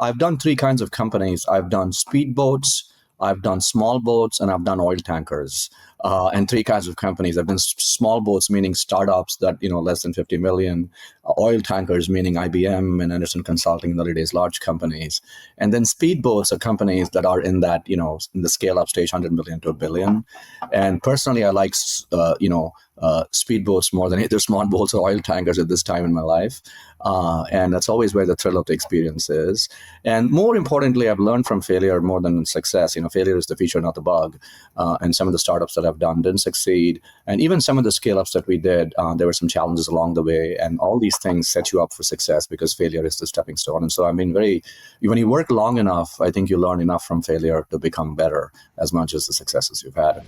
I've done three kinds of companies. I've done speedboats, I've done small boats, and I've done oil tankers. And three kinds of companies. I've done small boats, meaning startups that, less than 50 million, oil tankers, meaning IBM and Anderson Consulting, in the early days, large companies. And then speedboats are companies that are in that, in the scale up stage, 100 million to a billion. And personally, I like, speedboats more than either small boats or oil tankers at this time in my life. And that's always where the thrill of the experience is. And more importantly, I've learned from failure more than success. Failure is the feature, not the bug. And some of the startups that I've done didn't succeed. And even some of the scale-ups that we did, there were some challenges along the way. And all these things set you up for success because failure is the stepping stone. And so, when you work long enough, I think you learn enough from failure to become better as much as the successes you've had.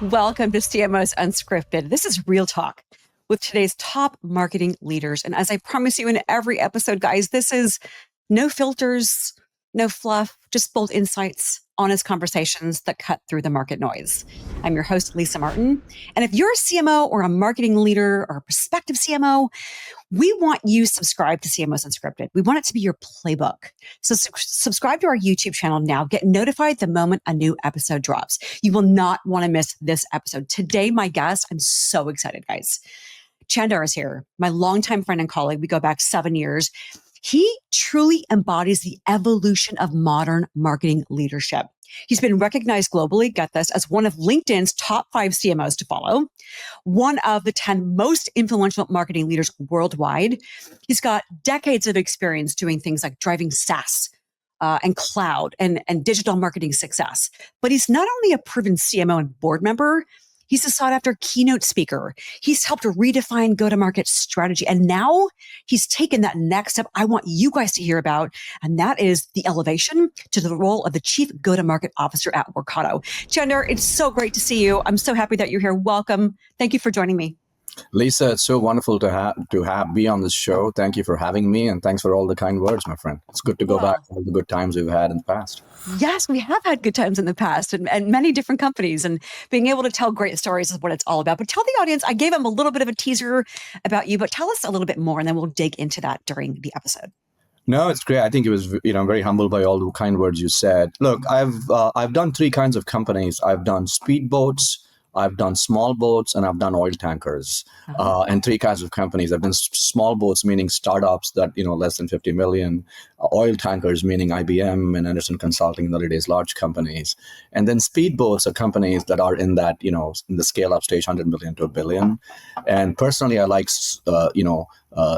Welcome to CMOs Unscripted. This is real talk with today's top marketing leaders. And as I promise you in every episode, guys, this is no filters, no fluff, just bold insights, honest conversations that cut through the market noise. I'm your host, Lisa Martin. And if you're a CMO or a marketing leader or a prospective CMO, we want you subscribed to CMOs Unscripted. We want it to be your playbook. So subscribe to our YouTube channel now. Get notified the moment a new episode drops. You will not want to miss this episode. Today, my guest, I'm so excited, guys. Chandar is here, my longtime friend and colleague. We go back 7 years. He truly embodies the evolution of modern marketing leadership. He's been recognized globally, get this, as one of LinkedIn's top 5 CMOs to follow, one of the 10 most influential marketing leaders worldwide. He's got decades of experience doing things like driving SaaS and cloud and digital marketing success. But he's not only a proven CMO and board member, he's a sought-after keynote speaker. He's helped redefine go-to-market strategy. And now he's taken that next step I want you guys to hear about, and that is the elevation to the role of the Chief Go-to-Market Officer at Workato. Chandar, it's so great to see you. I'm so happy that you're here. Welcome. Thank you for joining me. Lisa, it's so wonderful to be on this show. Thank you for having me, and thanks for all the kind words, my friend. It's good to go back to all the good times we've had in the past. Yes, we have had good times in the past and many different companies, and being able to tell great stories is what it's all about. But tell the audience, I gave them a little bit of a teaser about you, but tell us a little bit more, and then we'll dig into that during the episode. No, it's great. I think it was, I'm very humbled by all the kind words you said. Look, I've done three kinds of companies. I've done speedboats, I've done small boats, and I've done oil tankers. And three kinds of companies. I've done small boats, meaning startups that, less than 50 million, oil tankers, meaning IBM and Anderson Consulting, in the early days, large companies. And then speedboats are companies that are in that, in the scale up stage, 100 million to a billion. And personally, I like,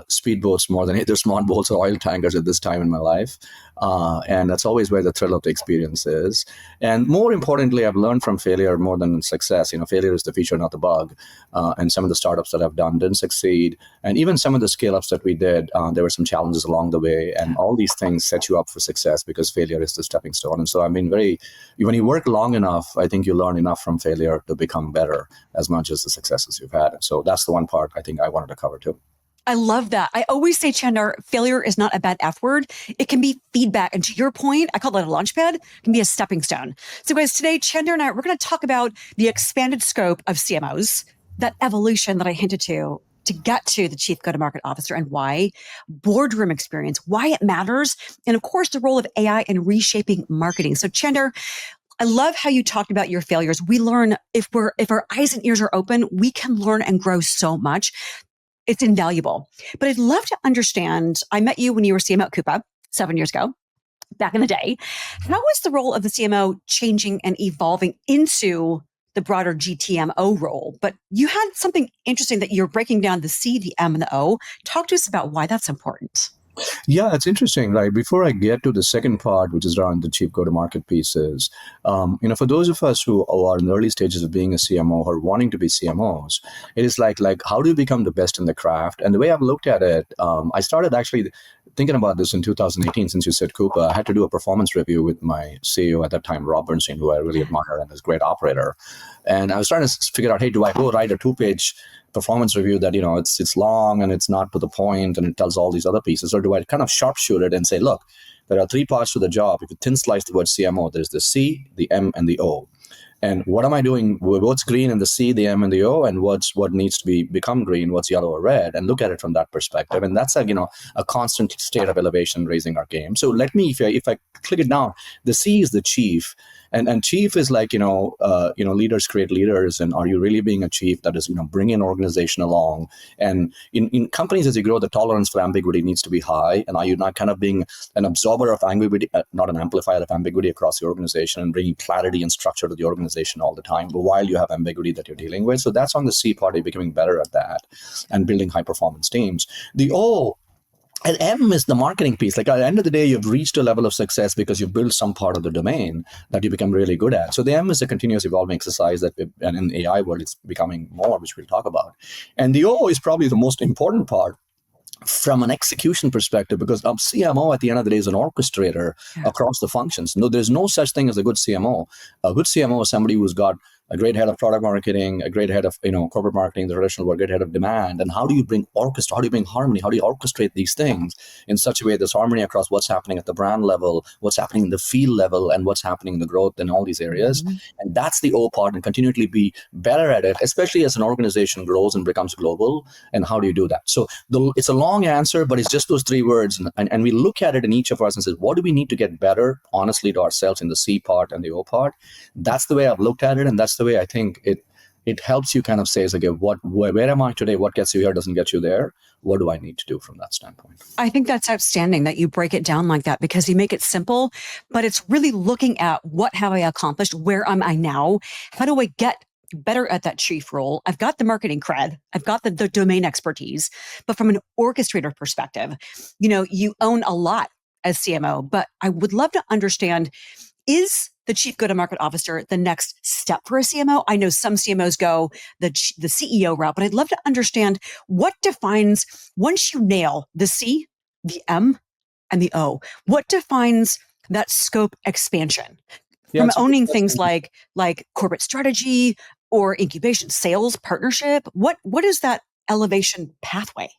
speedboats more than either small boats or oil tankers at this time in my life. And that's always where the thrill of the experience is. And more importantly, I've learned from failure more than success. Failure is the feature, not the bug. And some of the startups that I've done didn't succeed. And even some of the scale-ups that we did, there were some challenges along the way. And all these things set you up for success because failure is the stepping stone. And so, when you work long enough, I think you learn enough from failure to become better as much as the successes you've had. And so that's the one part I think I wanted to cover too. I love that. I always say, Chandar, failure is not a bad F word. It can be feedback. And to your point, I call it a launch pad. It can be a stepping stone. So guys, today, Chandar and I, we're going to talk about the expanded scope of CMOs, that evolution that I hinted to get to the Chief Go-to-Market Officer, and why, boardroom experience, why it matters, and of course, the role of AI in reshaping marketing. So Chandar, I love how you talked about your failures. We learn, if our eyes and ears are open, we can learn and grow so much. It's invaluable. But I'd love to understand, I met you when you were CMO at Coupa 7 years ago, back in the day. How is the role of the CMO changing and evolving into the broader GTMO role? But you had something interesting that you're breaking down the C, the M, and the O. Talk to us about why that's important. Yeah, it's interesting. Like, before I get to the second part, which is around the chief go-to-market pieces, for those of us who are in the early stages of being a CMO or wanting to be CMOs, it is like how do you become the best in the craft? And the way I've looked at it, I started actually thinking about this in 2018, since you said Coupa, I had to do a performance review with my CEO at that time, Rob Bernstein, who I really admire and is a great operator. And I was trying to figure out, hey, do I go write a 2-page performance review that, it's long and it's not to the point and it tells all these other pieces, or do I kind of sharpshoot it and say, look, there are 3 parts to the job. If you thin slice the word CMO, there's the C, the M, and the O. And what am I doing? What's green in the C, the M, and the O, and what needs to become green? What's yellow or red? And look at it from that perspective. And that's a constant state of elevation, raising our game. So let me, if I click it down, the C is the chief, and chief is like leaders create leaders. And are you really being a chief that is bringing an organization along? And in companies, as you grow, the tolerance for ambiguity needs to be high. And are you not kind of being an absorber of ambiguity, not an amplifier of ambiguity across the organization, and bringing clarity and structure to the organization all the time, but while you have ambiguity that you're dealing with? So that's on the C part, becoming better at that and building high performance teams. The O and M is the marketing piece. Like at the end of the day, you've reached a level of success because you've built some part of the domain that you become really good at. So the M is a continuous evolving exercise and in the AI world, it's becoming more, which we'll talk about. And the O is probably the most important part from an execution perspective, because a CMO at the end of the day is an orchestrator across the functions. No, there's no such thing as a good CMO. A good CMO is somebody who's got a great head of product marketing, a great head of corporate marketing, the traditional world, great head of demand. And how do you bring orchestra? How do you bring harmony? How do you orchestrate these things in such a way there's harmony across what's happening at the brand level, what's happening in the field level, and what's happening in the growth in all these areas? Mm-hmm. And that's the O part, and continually be better at it, especially as an organization grows and becomes global. And how do you do that? So it's a long answer, but it's just those 3 words. And we look at it in each of us and say, what do we need to get better, honestly, to ourselves in the C part and the O part? That's the way I've looked at it, and that's the way I think it helps you kind of say, okay, where am I today? What gets you here doesn't get you there. What do I need to do from that standpoint? I think that's outstanding that you break it down like that, because you make it simple, but it's really looking at what have I accomplished? Where am I now? How do I get better at that chief role? I've got the marketing cred. I've got the domain expertise, but from an orchestrator perspective, you own a lot as CMO, but I would love to understand, is the chief go-to-market officer the next step for a CMO? I know some CMOs go the CEO route, but I'd love to understand what defines, once you nail the C, the M, and the O, what defines that scope expansion? From owning things like corporate strategy or incubation, sales, partnership, what is that elevation pathway?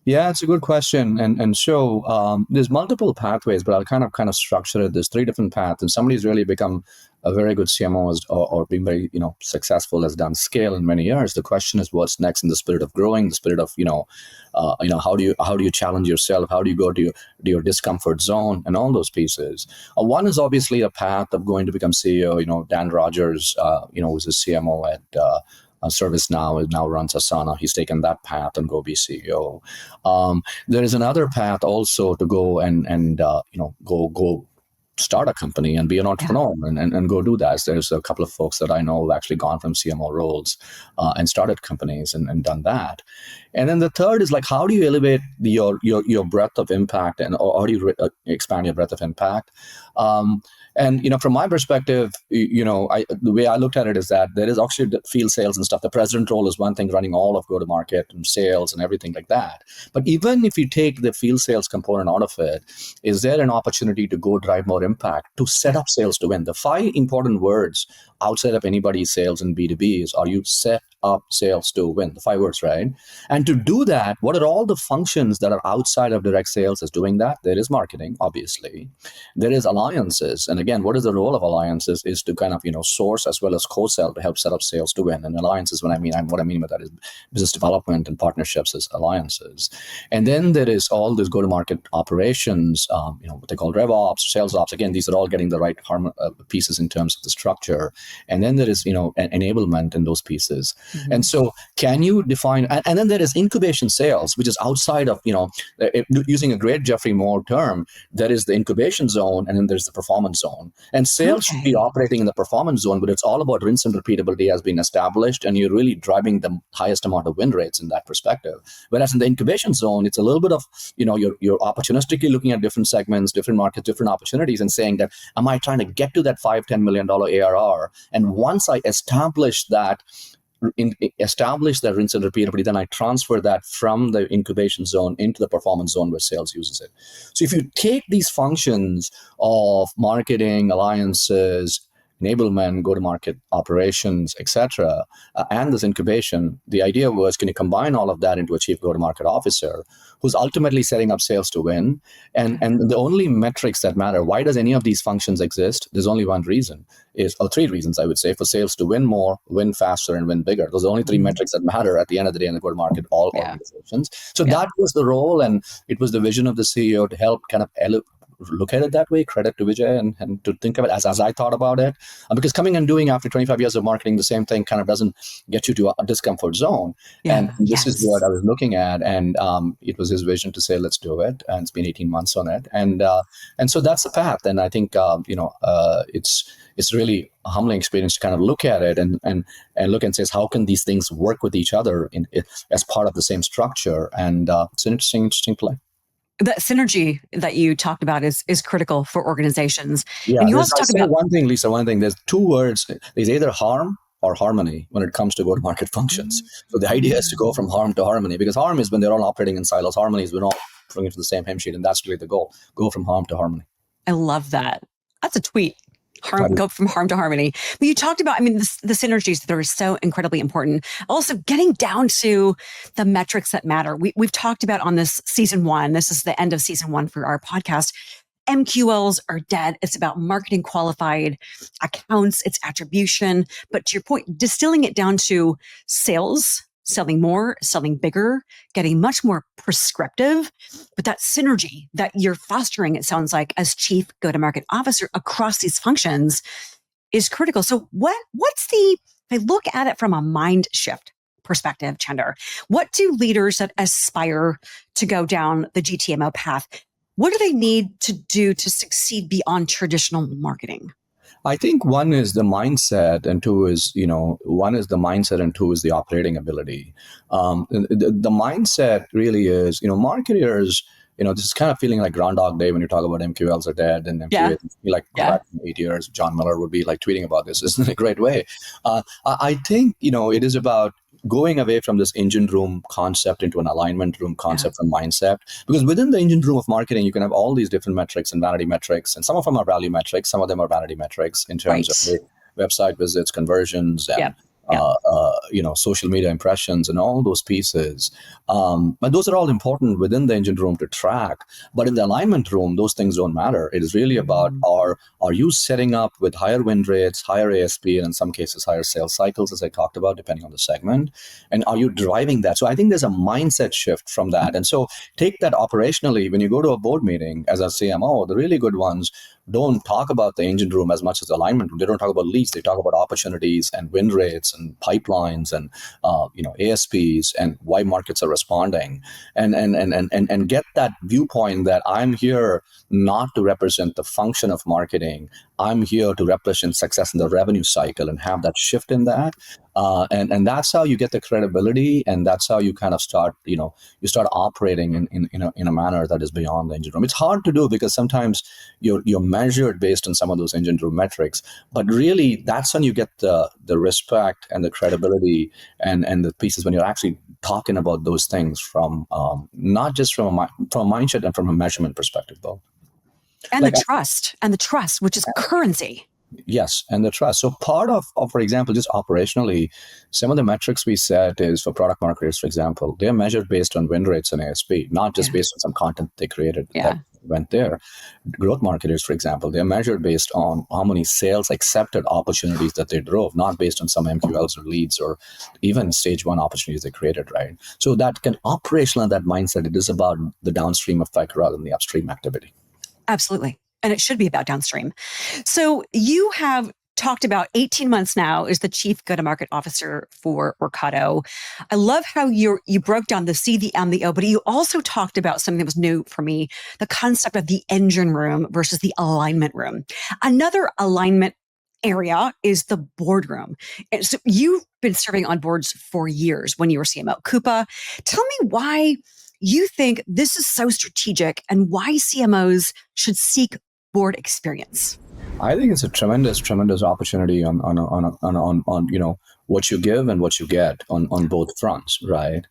Yeah, it's a good question. And so there's multiple pathways, but I'll kind of structure it. There's 3 different paths, and somebody's really become a very good CMO or being very successful, has done scale in many years. The question is, what's next in the spirit of growing, the spirit of how do you challenge yourself? How do you go to your discomfort zone and all those pieces? One is obviously a path of going to become CEO. Dan Rogers, was a CMO at ServiceNow, now runs Asana. He's taken that path and go be CEO. There is another path also to go and go start a company and be an entrepreneur and go do that. There's a couple of folks that I know who've actually gone from CMO roles and started companies and done that. And then the third is like, how do you elevate your breadth of impact, and or how do you expand your breadth of impact? And from my perspective, the way I looked at it is that there is actually the field sales and stuff. The president role is one thing, running all of go-to-market and sales and everything like that. But even if you take the field sales component out of it, is there an opportunity to go drive more impact, to set up sales to win? The 5 important words outside of anybody's sales in B2B is, are you set up sales to win? The 5 words, right? And to do that, what are all the functions that are outside of direct sales is doing that? There is marketing, obviously. There is alliances. And again, what is the role of alliances is to kind of, source as well as co-sell to help set up sales to win. And alliances, what I mean by that is business development, and partnerships as alliances. And then there is all this go-to-market operations, what they call RevOps, sales ops. Again, these are all getting the right pieces in terms of the structure. And then there is, enablement in those pieces. Mm-hmm. And so can you define, and then there is incubation sales, which is outside of, using a great Jeffrey Moore term, there is the incubation zone and then there's the performance zone. And sales should be operating in the performance zone, but it's all about rinse and repeatability has been established, and you're really driving the highest amount of win rates in that perspective. Whereas in the incubation zone, it's a little bit of, you're opportunistically looking at different segments, different markets, different opportunities, and saying that, am I trying to get to that $5-10 million ARR? And once I establish that establish that rinse and repeat, but then I transfer that from the incubation zone into the performance zone where sales uses it. So if you take these functions of marketing, alliances, enablement, go-to-market operations, etc., and this incubation, the idea was, can you combine all of that into a chief go-to-market officer who's ultimately setting up sales to win? And the only metrics that matter, why does any of these functions exist? There's only one reason, or three reasons, I would say, for sales to win more, win faster, and win bigger. Those are the only three metrics that matter at the end of the day in the go-to-market, all organizations. So that was the role, and it was the vision of the CEO to help kind of look at it that way. Credit to Vijay and to think of it as I thought about it. Because coming and doing after 25 years of marketing the same thing kind of doesn't get you to a discomfort zone. And this is what I was looking at. And it was his vision to say, let's do it. And it's been 18 months on it. And so that's the path. And I think, it's really a humbling experience to kind of look at it and look and say, how can these things work with each other as part of the same structure? And it's an interesting play. That synergy that you talked about is critical for organizations. Yeah, and you also talk about one thing, Lisa. One thing. There's two words. There's either harm or harmony when it comes to go-to-market functions. So the idea is to go from harm to harmony, because harm is when they're all operating in silos. Harmony is when all bringing to the same hymn sheet, and that's really the goal. Go from harm to harmony. I love that. That's a tweet. Go from harm to harmony. But you talked about, the synergies that are so incredibly important. Also, getting down to the metrics that matter. We've talked about on this season 1. This is the end of season 1 for our podcast. MQLs are dead. It's about marketing qualified accounts. It's attribution. But to your point, distilling it down to sales, selling more, selling bigger, getting much more prescriptive. But that synergy that you're fostering, it sounds like, as chief go-to-market officer across these functions is critical. So if I look at it from a mind shift perspective, Chandar, what do leaders that aspire to go down the GTMO path, what do they need to do to succeed beyond traditional marketing? I think one is the mindset, and two is the operating ability. The mindset really is, marketers, this is kind of feeling like Groundhog Day when you talk about MQLs are dead and MQLs like 8 years. John Miller would be like tweeting about this. Isn't it a great way? I think, it is about going away from this engine room concept into an alignment room concept and mindset. Because within the engine room of marketing, you can have all these different metrics and vanity metrics, and some of them are value metrics, some of them are vanity metrics in terms of website visits, conversions, and social media impressions and all those pieces. But those are all important within the engine room to track. But in the alignment room, those things don't matter. It is really about are you setting up with higher win rates, higher ASP, and in some cases higher sales cycles, as I talked about, depending on the segment. And are you driving that? So I think there's a mindset shift from that. And so take that operationally. When you go to a board meeting as a CMO, the really good ones don't talk about the engine room as much as the alignment room. They don't talk about leads. They talk about opportunities and win rates and pipelines and ASPs and why markets are responding, and get that viewpoint that I'm here not to represent the function of marketing. I'm here to represent success in the revenue cycle and have that shift in that. And that's how you get the credibility, and that's how you kind of start, you start operating in a manner that is beyond the engine room. It's hard to do because sometimes you're measured based on some of those engine room metrics, but really that's when you get the respect and the credibility and the pieces when you're actually talking about those things from not just from a mindset and from a measurement perspective, though. And the trust, which is currency. Yes, and the trust. So part of, for example, just operationally, some of the metrics we set is for product marketers, for example, they're measured based on win rates and ASP, not just based on some content they created that went there. Growth marketers, for example, they're measured based on how many sales accepted opportunities that they drove, not based on some MQLs or leads or even stage 1 opportunities they created, right? So that can operational that mindset, it is about the downstream effect rather than the upstream activity. Absolutely. And it should be about downstream. So you have talked about 18 months now as the Chief Go-to-Market Officer for Workato. I love how you broke down the C, the M, the O, but you also talked about something that was new for me, the concept of the engine room versus the alignment room. Another alignment area is the boardroom. And so you've been serving on boards for years when you were CMO. Koopa, tell me why you think this is so strategic and why CMOs should seek board experience. I think it's a tremendous opportunity on what you give and what you get on both fronts, right?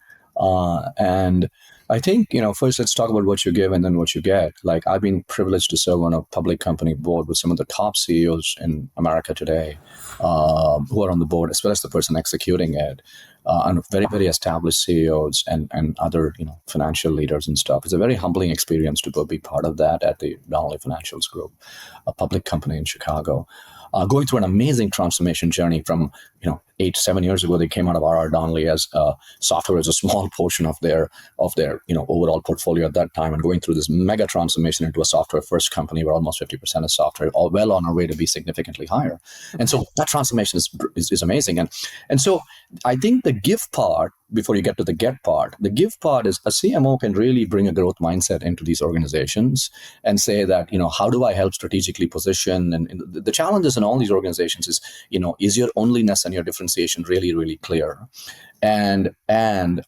And I think, first let's talk about what you give and then what you get. Like, I've been privileged to serve on a public company board with some of the top CEOs in America today, who are on the board, as well as the person executing it, and very, very established CEOs and other, financial leaders and stuff. It's a very humbling experience to go be part of that at the Donnelly Financials Group, a public company in Chicago. Going through an amazing transformation journey from, 7 years ago, they came out of R.R. Donnelly as software as a small portion of their overall portfolio at that time, and going through this mega transformation into a software first company where almost 50% is software, all well on our way to be significantly higher. And so that transformation is amazing. And so I think the give part, before you get to the get part, the give part is a CMO can really bring a growth mindset into these organizations and say that, how do I help strategically position? And the challenges in all these organizations is your onlyness and your differentiation really, really clear? And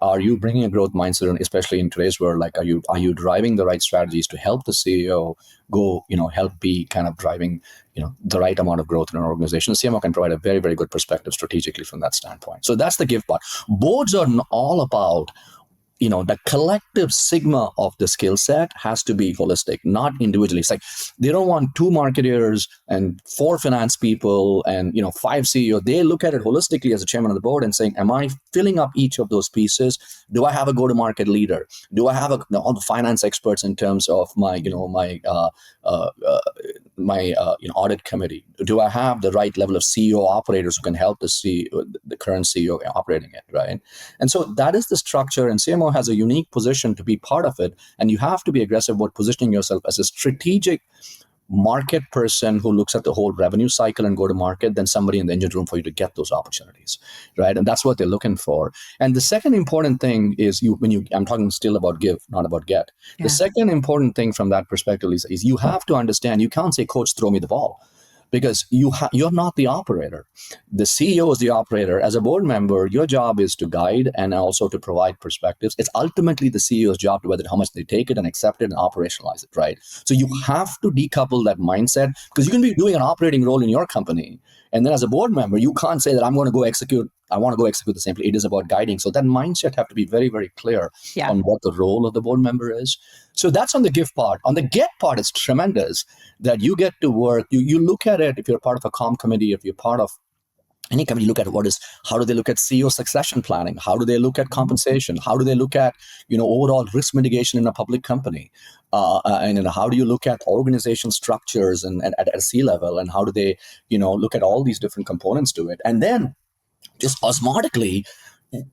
are you bringing a growth mindset, and especially in today's world, like, are you driving the right strategies to help the CEO go, help be kind of driving, the right amount of growth in an organization? The CMO can provide a very, very good perspective strategically from that standpoint. So that's the give part. Boards are all about, the collective sigma of the skill set has to be holistic, not individually. It's like they don't want 2 marketers and 4 finance people and 5 CEO. They look at it holistically as a chairman of the board and saying, am I filling up each of those pieces? Do I have a go-to-market leader? Do I have all the finance experts in terms of my audit committee? Do I have the right level of CEO operators who can help the current CEO operating it, right? And so that is the structure, and CMO has a unique position to be part of it, and you have to be aggressive about positioning yourself as a strategic market person who looks at the whole revenue cycle and go to market than somebody in the engine room for you to get those opportunities, right? And that's what they're looking for. And the second important thing is I'm talking still about give, not about get. Yeah. The second important thing from that perspective is you have to understand, you can't say, coach, throw me the ball. Because you're not the operator. The CEO is the operator. As a board member, your job is to guide and also to provide perspectives. It's ultimately the CEO's job to whether how much they take it and accept it and operationalize it, right? So you have to decouple that mindset, because you can be doing an operating role in your company, and then as a board member, you can't say that I want to go execute the same thing. It is about guiding. So that mindset have to be very, very clear on what the role of the board member is. So that's on the give part. On the get part, it's tremendous that you get to work. You look at it, if you're part of a comm committee, if you're part of any company, look at how do they look at CEO succession planning? How do they look at compensation? How do they look at, overall risk mitigation in a public company? And how do you look at organization structures and at a C-level? And how do they, look at all these different components to it? And then just osmotically,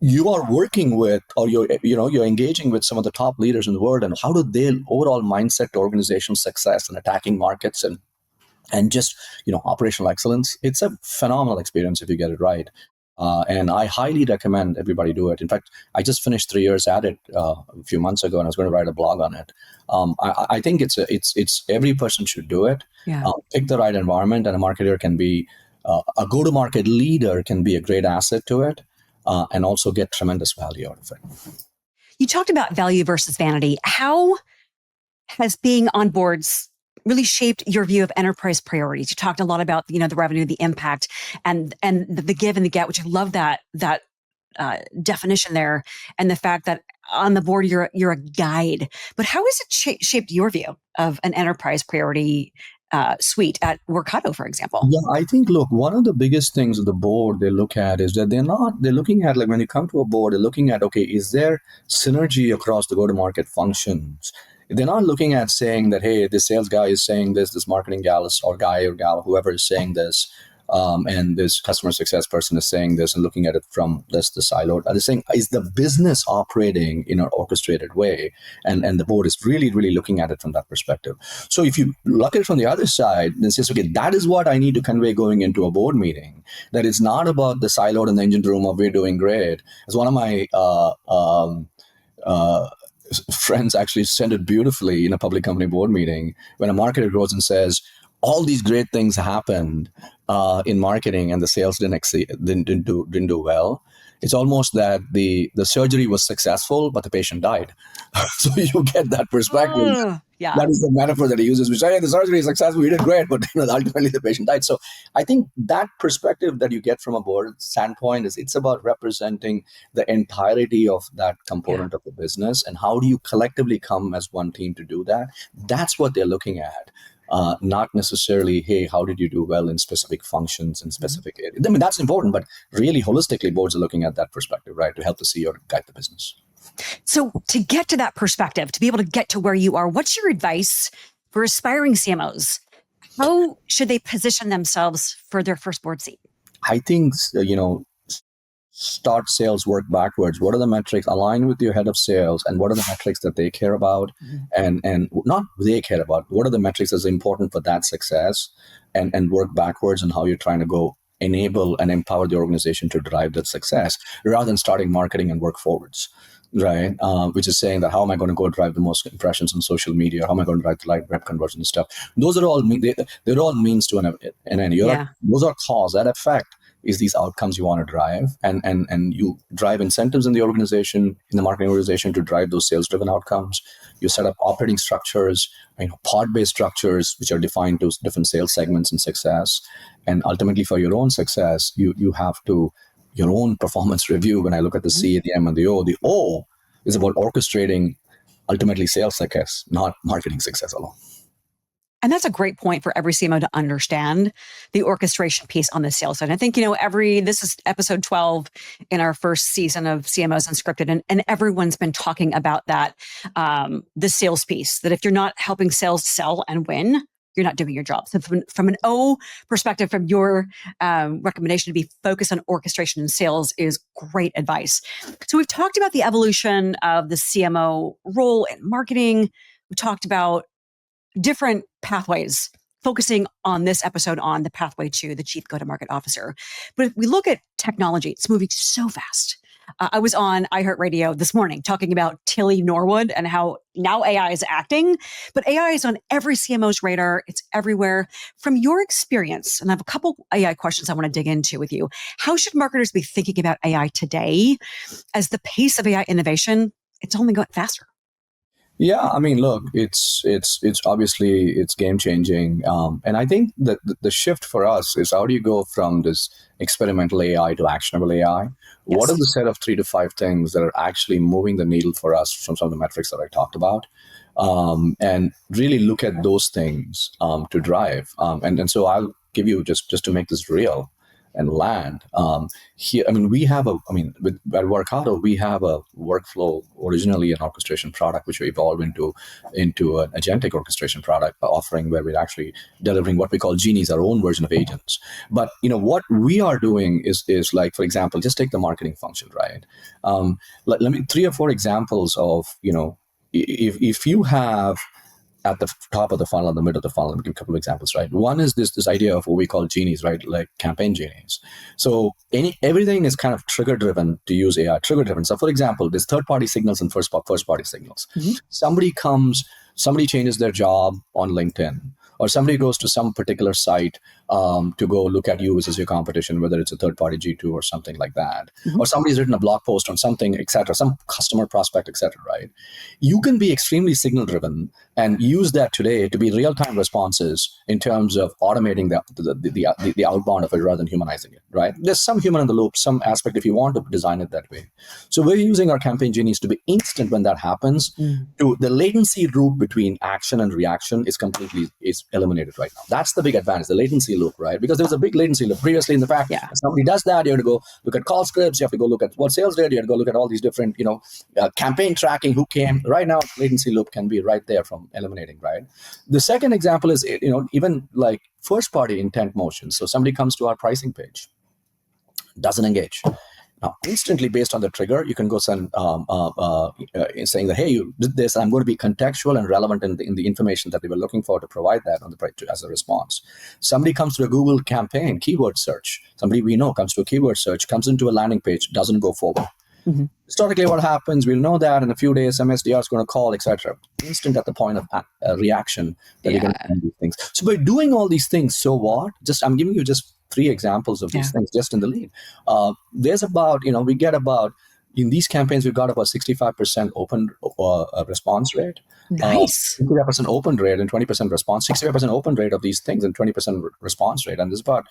you are working with, or you're engaging with some of the top leaders in the world, and how do their overall mindset to organizational success and attacking markets and just operational excellence. It's a phenomenal experience if you get it right. And I highly recommend everybody do it. In fact, I just finished 3 years at it a few months ago, and I was going to write a blog on it. I think it's every person should do it. Yeah. Pick the right environment, and a marketer can be a go-to-market leader can be a great asset to it, and also get tremendous value out of it. You talked about value versus vanity. How has being on boards really shaped your view of enterprise priorities? You talked a lot about, the revenue, the impact, and the give and the get, which I love that definition there, and the fact that on the board you're a guide. But how has it shaped your view of an enterprise priority suite at Workato, for example? Yeah, I think, look, one of the biggest things of the board they look at is that they're looking at, like, when you come to a board, they're looking at, okay, is there synergy across the go-to-market functions? They're not looking at saying that, hey, this sales guy is saying this marketing gal or guy or gal, whoever is saying this, and this customer success person is saying this, and looking at it from the siloed. They're saying, is the business operating in an orchestrated way? And the board is really, really looking at it from that perspective. So if you look at it from the other side, then says, okay, that is what I need to convey going into a board meeting. That it's not about the siloed in the engine room of we're doing great. As one of my friends actually said it beautifully in a public company board meeting, when a marketer goes and says, all these great things happened in marketing and the sales didn't do well. It's almost that the surgery was successful, but the patient died. So you get that perspective. Yeah. That is the metaphor that he uses, which hey, the surgery is successful, we did great, but ultimately the patient died. So I think that perspective that you get from a board standpoint is it's about representing the entirety of that component of the business, and how do you collectively come as one team to do that. That's what they're looking at. Not necessarily, hey, how did you do well in specific functions and specific areas? I mean, that's important, but really holistically, boards are looking at that perspective, right, to help the CEO guide the business. So to get to that perspective, to be able to get to where you are, what's your advice for aspiring CMOs? How should they position themselves for their first board seat? I think, start sales, work backwards. What are the metrics? Align with your head of sales, and what are the metrics that they care about? And not they care about. What are the metrics that's important for that success? And work backwards on how you're trying to go enable and empower the organization to drive that success, rather than starting marketing and work forwards. Right, which is saying that how am I going to go drive the most impressions on social media? How am I going to drive the live web conversion and stuff? Those are all they're all means to an end. Those are cause. That effect is these outcomes you want to drive, and you drive incentives in the organization, in the marketing organization, to drive those sales driven outcomes. You set up operating structures, pod based structures, which are defined to different sales segments and success. And ultimately, for your own success, you have to. Your own performance review. When I look at the C, the M, and the O is about orchestrating ultimately sales success, not marketing success alone. And that's a great point for every CMO to understand the orchestration piece on the sales side. I think, this is episode 12 in our first season of CMOs Unscripted, and everyone's been talking about that, the sales piece, that if you're not helping sales sell and win, you're not doing your job. So from an O perspective, from your recommendation to be focused on orchestration and sales is great advice. So we've talked about the evolution of the CMO role in marketing. We talked about different pathways, focusing on this episode on the pathway to the Chief Go-to-Market Officer. But if we look at technology, it's moving so fast. I was on iHeartRadio this morning talking about Tilly Norwood and how now AI is acting, but AI is on every CMO's radar. It's everywhere. From your experience, and I have a couple AI questions I want to dig into with you. How should marketers be thinking about AI today, as the pace of AI innovation, it's only going faster? Yeah, I mean, look, it's obviously it's game changing, and I think that the shift for us is how do you go from this experimental AI to actionable AI? Yes. What are the set of 3 to 5 things that are actually moving the needle for us from some of the metrics that I talked about, and really look at those things to drive, and so I'll give you just to make this real and land. Here, we have at Workato, we have a workflow, originally an orchestration product, which we evolved into an agentic orchestration product offering, where we're actually delivering what we call genies, our own version of agents. But what we are doing is like, for example, just take the marketing function, right? Let me 3 or 4 examples of if you have at the top of the funnel, in the middle of the funnel. Let me give a couple of examples, right? One is this idea of what we call genies, right? Like campaign genies. So everything is kind of trigger driven, to use AI, trigger driven. So for example, there's third party signals and first party signals. Mm-hmm. Somebody changes their job on LinkedIn, or somebody goes to some particular site to go look at you versus your competition, whether it's a third-party G2 or something like that. Mm-hmm. Or somebody's written a blog post on something, et cetera, some customer prospect, et cetera, right? You can be extremely signal-driven and use that today to be real-time responses in terms of automating the outbound of it rather than humanizing it, right? There's some human in the loop, some aspect if you want to design it that way. So we're using our campaign genies to be instant when that happens. To the latency loop between action and reaction is eliminated right now. That's the big advantage, the latency loop, right? Because there was a big latency loop previously in the fact that somebody does that, you have to go look at call scripts, you have to go look at what sales did, you have to go look at all these different, campaign tracking, who came. Right now, latency loop can be right there from eliminating, right? The second example is, even like first party intent motion. So somebody comes to our pricing page, doesn't engage. Now, instantly, based on the trigger, you can go send saying that, hey, you did this. I'm going to be contextual and relevant in the information that they were looking for to provide that on the as a response. Somebody comes to a Google campaign, keyword search. Somebody we know comes to a keyword search, comes into a landing page, doesn't go forward. Mm-hmm. Historically, what happens, we'll know that in a few days, some SDR is going to call, etc. Instant at the point of reaction that you're going to do these things. So by doing all these things, so what? I'm giving you just 3 examples of these things just in the lead. There's about, we get about, in these campaigns, we've got about 65% open response rate. Nice. 65% open rate and 20% response. 65% open rate of these things and 20% response rate. And there's about,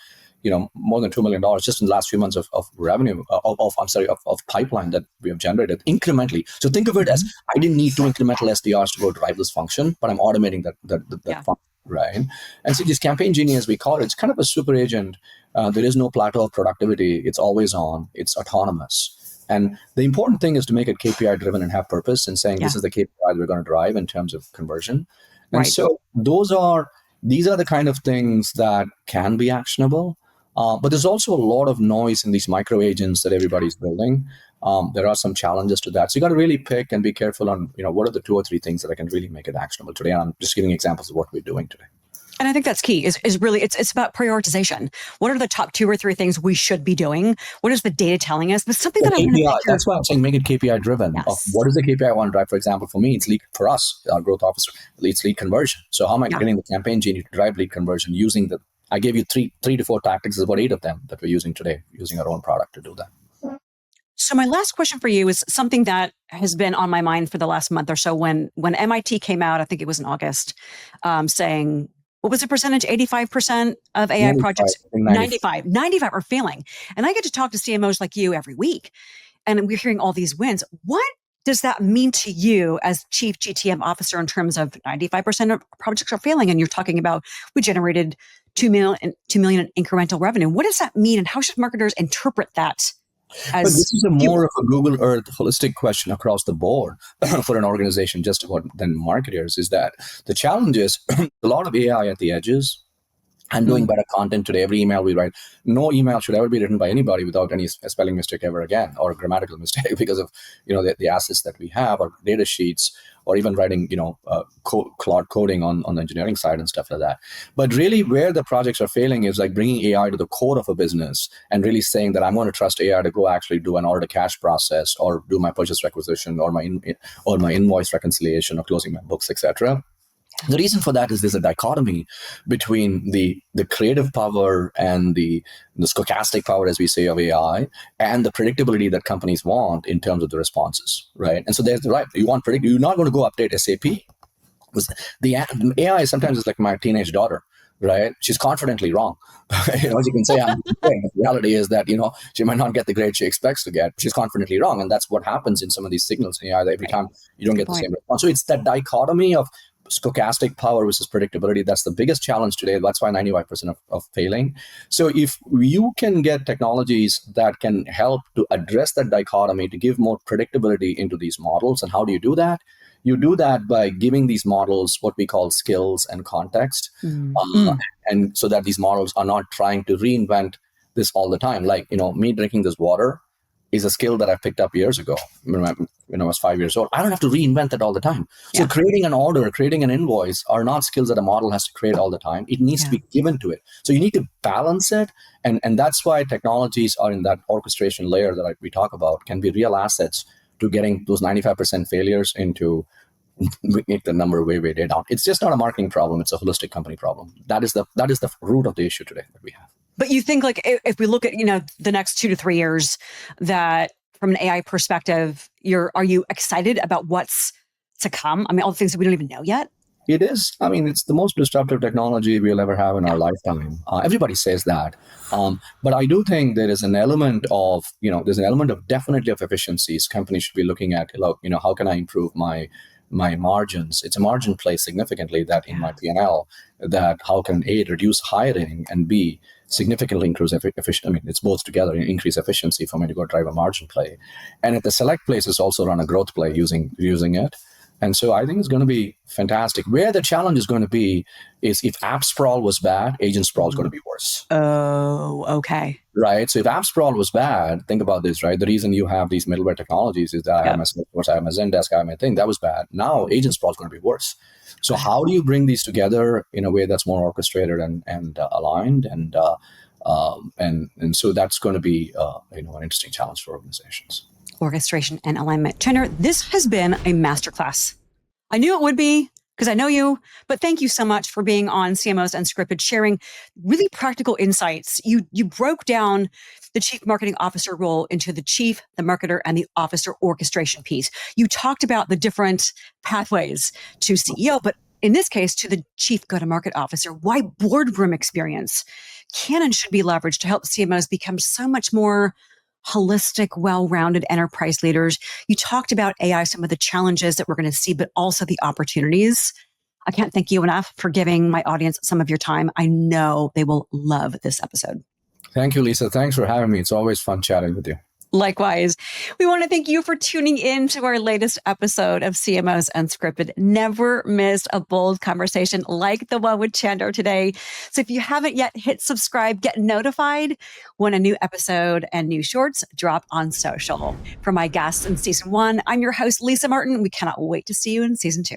more than $2 million just in the last few months of revenue, of pipeline that we have generated incrementally. So think of it as, I didn't need 2 incremental SDRs to go drive this function, but I'm automating that function, right? And so this campaign engineers, we call it, it's kind of a super agent. There is no plateau of productivity. It's always on. It's autonomous. And the important thing is to make it KPI driven and have purpose, and saying this is the KPI that we're going to drive in terms of conversion. And so these are the kind of things that can be actionable. But there's also a lot of noise in these micro agents that everybody's building. There are some challenges to that. So you got to really pick and be careful on, what are the 2 or 3 things that I can really make it actionable today. And I'm just giving examples of what we're doing today. And I think that's key, is really, it's about prioritization. What are the top 2 or 3 things we should be doing? What is the data telling us? But something that KPI, that's why I'm saying make it KPI driven. Yes. Of what is the KPI I want to drive? For example, for me, it's lead, for us, our growth officer, it's lead conversion. So how am I getting the campaign genie to drive lead conversion using I gave you three to four tactics. There's about 8 of them that we're using today, using our own product to do that. So my last question for you is something that has been on my mind for the last month or so. When MIT came out, I think it was in August, saying, what was the percentage? 85% of AI 95, projects, 95 are failing. And I get to talk to CMOs like you every week, and we're hearing all these wins. What does that mean to you as Chief GTM Officer in terms of 95% of projects are failing? And you're talking about, we generated $2 million in incremental revenue. What does that mean? And how should marketers interpret that? But this is more of a Google Earth holistic question across the board for an organization just about than marketers, is that the challenge is a lot of AI at the edges. I'm doing better content today. Every email we write, no email should ever be written by anybody without any spelling mistake ever again, or a grammatical mistake, because of the assets that we have, or data sheets, or even writing cloud coding on the engineering side and stuff like that. But really, where the projects are failing is like bringing AI to the core of a business and really saying that I'm going to trust AI to go actually do an order to cash process, or do my purchase requisition, or my invoice reconciliation, or closing my books, etc. The reason for that is there's a dichotomy between the creative power and the stochastic power, as we say, of AI, and the predictability that companies want in terms of the responses, right? And so there's you want you're not going to go update SAP. The AI sometimes is like my teenage daughter, right? She's confidently wrong. She can say I'm great. The reality is that she might not get the grade she expects to get. She's confidently wrong, and that's what happens in some of these signals in AI. That every time you don't get the same response. So it's that dichotomy of stochastic power versus predictability. That's the biggest challenge today. That's why 95% of failing. So if you can get technologies that can help to address that dichotomy, to give more predictability into these models, and how do you do that? You do that by giving these models what we call skills and context. And so that these models are not trying to reinvent this all the time. Like, me drinking this water is a skill that I picked up years ago when I was 5 years old. I don't have to reinvent that all the time. So creating an order, creating an invoice are not skills that a model has to create all the time. It needs to be given to it. So you need to balance it. And that's why technologies are in that orchestration layer that we talk about, can be real assets to getting those 95% failures into make the number way down. It's just not a marketing problem. It's a holistic company problem. That is the root of the issue today that we have. But you think, like, if we look at, the next 2 to 3 years, that from an AI perspective, are you excited about what's to come? I mean, all the things that we don't even know yet? It is. I mean, it's the most disruptive technology we'll ever have in our lifetime. Everybody says that. But I do think there is an element of, definitely of efficiencies. Companies should be looking at, how can I improve my margins? It's a margin play significantly that in my P&L, that how can A, reduce hiring, and B, significantly increase efficiency. I mean, it's both together, increase efficiency for me to go drive a margin play. And at the select places also run a growth play using it. And so I think it's going to be fantastic. Where the challenge is going to be is if app sprawl was bad, agent sprawl is going to be worse. Oh, okay. Right. So if app sprawl was bad, think about this, right? The reason you have these middleware technologies is that I have my Salesforce, I have my Zendesk, I have my thing. That was bad. Now agent sprawl is going to be worse. So how do you bring these together in a way that's more orchestrated and aligned? And so that's going to be an interesting challenge for organizations. Orchestration and alignment. Chandar, this has been a masterclass. I knew it would be, because I know you, but thank you so much for being on CMOs Unscripted, sharing really practical insights. You broke down the chief marketing officer role into the chief, the marketer, and the officer orchestration piece. You talked about the different pathways to CEO, but in this case, to the chief go-to-market officer, why boardroom experience can and should be leveraged to help CMOs become so much more holistic, well-rounded enterprise leaders. You talked about AI, some of the challenges that we're going to see, but also the opportunities. I can't thank you enough for giving my audience some of your time. I know they will love this episode. Thank you, Lisa. Thanks for having me. It's always fun chatting with you. Likewise, we want to thank you for tuning in to our latest episode of CMOs Unscripted. Never miss a bold conversation like the one with Chandar today. So if you haven't yet, hit subscribe, get notified when a new episode and new shorts drop on social. For my guests in season 1, I'm your host, Lisa Martin. We cannot wait to see you in season 2.